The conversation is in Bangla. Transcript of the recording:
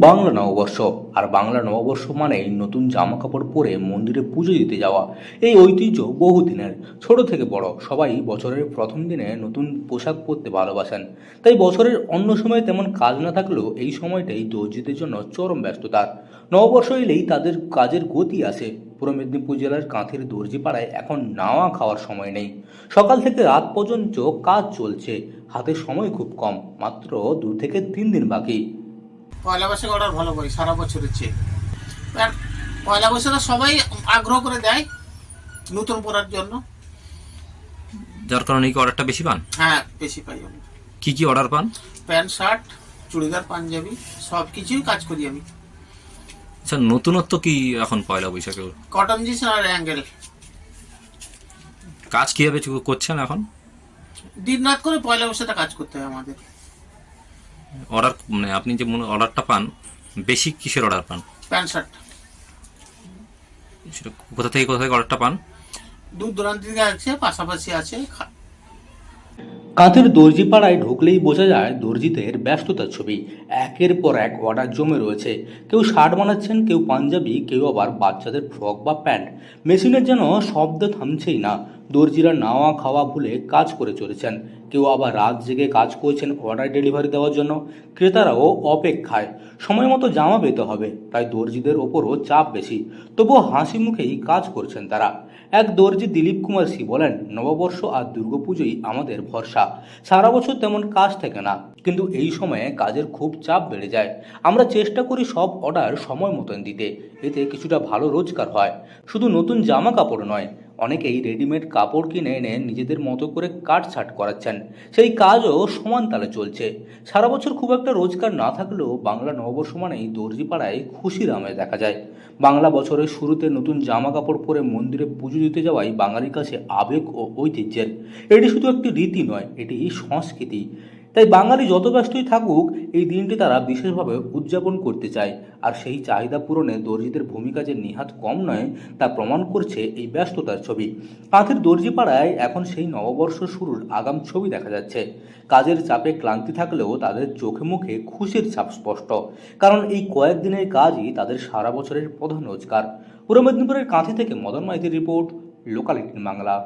বাংলা নববর্ষ। আর বাংলা নববর্ষ মানেই নতুন জামা কাপড় পরে মন্দিরে পুজো দিতে যাওয়া। এই ঐতিহ্য বহুদিনের। ছোট থেকে বড় সবাই বছরের প্রথম দিনে নতুন পোশাক পরতে ভালোবাসেন। তাই বছরের অন্য সময় তেমন কাজ না থাকলেও এই সময়টাই দর্জিদের জন্য চরম ব্যস্ততার। নববর্ষ এলেই তাদের কাজের গতি আসে। পূর্ব মেদিনীপুর জেলার কাঁথির দর্জি পাড়ায় এখন নাওয়া খাওয়ার সময় নেই। সকাল থেকে রাত পর্যন্ত কাজ চলছে। হাতে সময় খুব কম, মাত্র 2 থেকে 3 দিন বাকি। পয়লা বৈশাখ অর্ডার ভালো পাই সারা বছরের চেয়ে। আর পয়লা বৈশাখে সবাই আগ্রহ করে দেয় নতুন পরার জন্য। যার কারণে কি অর্ডারটা বেশি পান? হ্যাঁ, বেশি পাই আমি। কি কি অর্ডার পান? প্যান্ট শার্ট, চুড়িদার, পাঞ্জাবি সব কিছুই কাজ করি আমি। আচ্ছা, নতুনত্ব কি এখন পয়লা বৈশাখে? কটন জিন্স আর অ্যাঙ্গেল। কাজ কিভাবে করছেন এখন? দিন রাত করে পয়লা বৈশাখটা কাজ করতে হয় আমাদের। অর্ডার মানে আপনি যে অর্ডারটা পান, বেশি কিসের অর্ডার পান? Pant shirt. সেটা কোথা থেকে অর্ডারটা পান? দূর দূরান্ত থেকে আছে, পাশাপাশি আছে। কাঁথের দর্জি পাড়ায় ঢুকলেই বোঝা যায় দর্জিদের ব্যস্ততার ছবি। একের পর এক অর্ডার জমে রয়েছে। কেউ শার্ট বানাচ্ছেন, কেউ পাঞ্জাবি, কেউ আবার বাচ্চাদের ফ্রক বা প্যান্ট। মেশিনের যেন শব্দ থামছেই না। দর্জিরা নাওয়া খাওয়া ভুলে কাজ করে চলেছেন। কেউ আবার রাত জেগে কাজ করছেন অর্ডার ডেলিভারি দেওয়ার জন্য। ক্রেতারাও অপেক্ষায়। সময় মতো জামা পেতে হবে, তাই দর্জিদের ওপরও চাপ বেশি। তবুও হাসি মুখেই কাজ করছেন তারা। এক দর্জি দিলীপ কুমার সি বলেন, নববর্ষ আর দুর্গাপুজোই আমাদের ভরসা। সারা বছর তেমন কাজ থাকে না, কিন্তু এই সময়ে কাজের খুব চাপ বেড়ে যায়। আমরা চেষ্টা করি সব অর্ডার সময় মতন দিতে, এতে কিছুটা ভালো রোজগার হয়। শুধু নতুন জামা কাপড় নয়, অনেকেই রেডিমেড কাপড় কিনে এনে নিজেদের মতো করে কাটছাঁট করাচ্ছেন। সেই কাজও সমান তালে চলছে। সারা বছর খুব একটা রোজগার না থাকলেও বাংলা নববর্ষ মানেই দর্জিপাড়ায় খুশির আমেজ দেখা যায়। বাংলা বছরের শুরুতে নতুন জামা কাপড় পরে মন্দিরে পুজো দিতে যাওয়াই বাঙালির কাছে আবেগ ও ঐতিহ্যের। এটি শুধু একটি রীতি নয়, এটি সংস্কৃতি। তাই বাঙালি যত ব্যস্তই থাকুক, এই দিনটি তারা বিশেষভাবে উদযাপন করতে চায়। আর সেই চাহিদা পূরণে দর্জিদের ভূমিকা যে নেহাত কম নয়, তা প্রমাণ করছে এই ব্যস্ততার ছবি। কাঁথের দর্জিপাড়ায় এখন সেই নববর্ষ শুরুর আগাম ছবি দেখা যাচ্ছে। কাজের চাপে ক্লান্তি থাকলেও তাদের চোখে মুখে খুশির ছাপ স্পষ্ট। কারণ এই কয়েকদিনের কাজই তাদের সারা বছরের প্রধান রোজগার। পূর্ব মেদিনীপুরের কাঁথি থেকে মদন মাইতির রিপোর্ট, লোকাল 18 বাংলা।